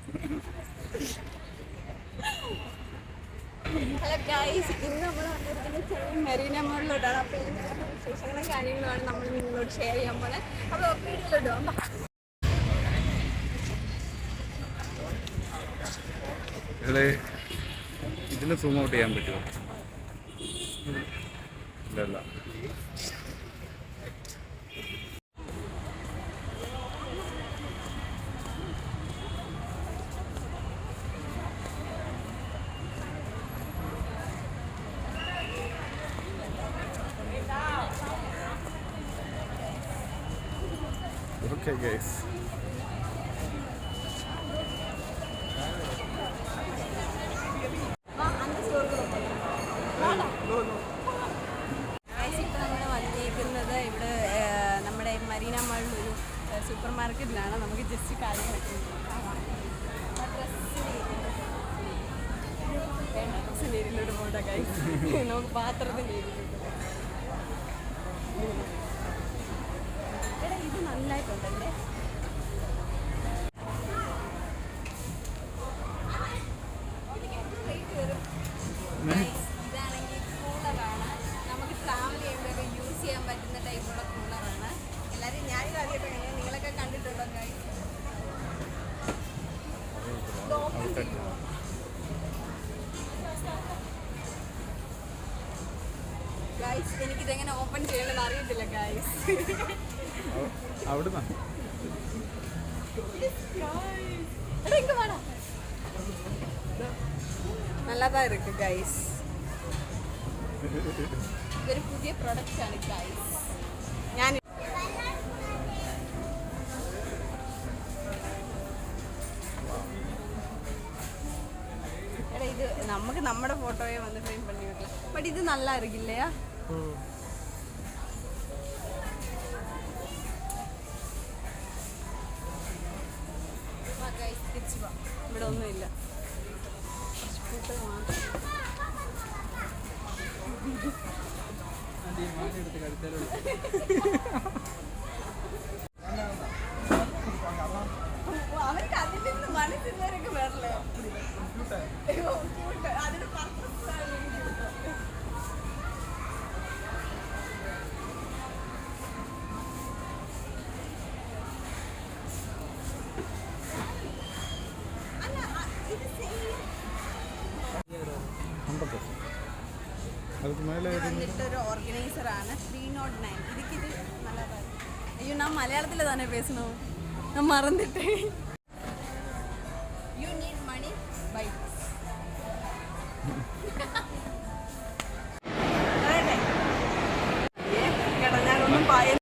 Hello guys, ഇന്ന് നമ്മൾ വന്നിരിക്കുന്നത് മെറീന മോളിലോട്ടാണ്. അപ്പോൾ ഇതിൻ്റെ വിശേഷങ്ങളും കാര്യങ്ങളുമാണ് നമ്മൾ നിങ്ങളോട് ഷെയർ ചെയ്യാൻ പോലെ. അപ്പോൾ വീട്ടിലോട്ട് ഇതിന് സൂം ഔട്ട് ചെയ്യാൻ പറ്റുമോ? ഇല്ലല്ല. Okay guys. ഇപ്പോൾ നമ്മൾ വന്നിരിക്കുന്നത് ഇവിടെ നമ്മുടെ മരീന മാളിലൊരു സൂപ്പർ മാർക്കറ്റിലാണ്. നമുക്ക് ജസ്റ്റ് കാര്യം ഡ്രസ്സിനേരിലോട്ട് പോകട്ടെ ഗൈസ്. നമുക്ക് പാത്രത്തിനേരിലോട്ട് ഇത് നന്നായിട്ടുണ്ടല്ലേ. ഇതാണെങ്കിൽ കൂളറാണ്. നമുക്ക് ട്രാവൽ ചെയ്യുമ്പോഴൊക്കെ യൂസ് ചെയ്യാൻ പറ്റുന്ന ടൈപ്പുള്ള കൂളറാണ്. എല്ലാവരും ഞാനിത് ആദ്യമായിട്ട് നിങ്ങളൊക്കെ കണ്ടിട്ടുണ്ടോ ഗൈസ്? ഓപ്പൺ ചെയ്യുമോ ഗൈസ്? എനിക്കിതെങ്ങനെ ഓപ്പൺ ചെയ്യണമെന്ന് അറിയത്തില്ല ഗൈസ്. നല്ലതാ ഇருக்கு ഗൈസ്. ഇതൊരു പുതിയ പ്രൊഡക്റ്റ് ആണ് ഗൈസ്. ഞാൻ എടാ ഇത് നമുക്ക് നമ്മുടെ ഫോട്ടോയെ വന്ന് ഫ്രെയിം പണി കിട്ടില്ല. ബട്ട് ഇത് നല്ല ഇരിക്കില്ലയാ? ഇവിടെ ഒന്നുമില്ല. അവർക്ക് അതിൽ നിന്ന് മനസ്സിന്നവരൊക്കെ വരല്ലേ? അതിന് ഒരു ഓർഗനൈസർ ആണ് 309. ഇതിക്കിത് നല്ലതാണ്. അയ്യോ ഞാൻ മലയാളത്തിൽ തന്നെ പേസണോ, ഞാൻ മറന്നിട്ടേ. You need money by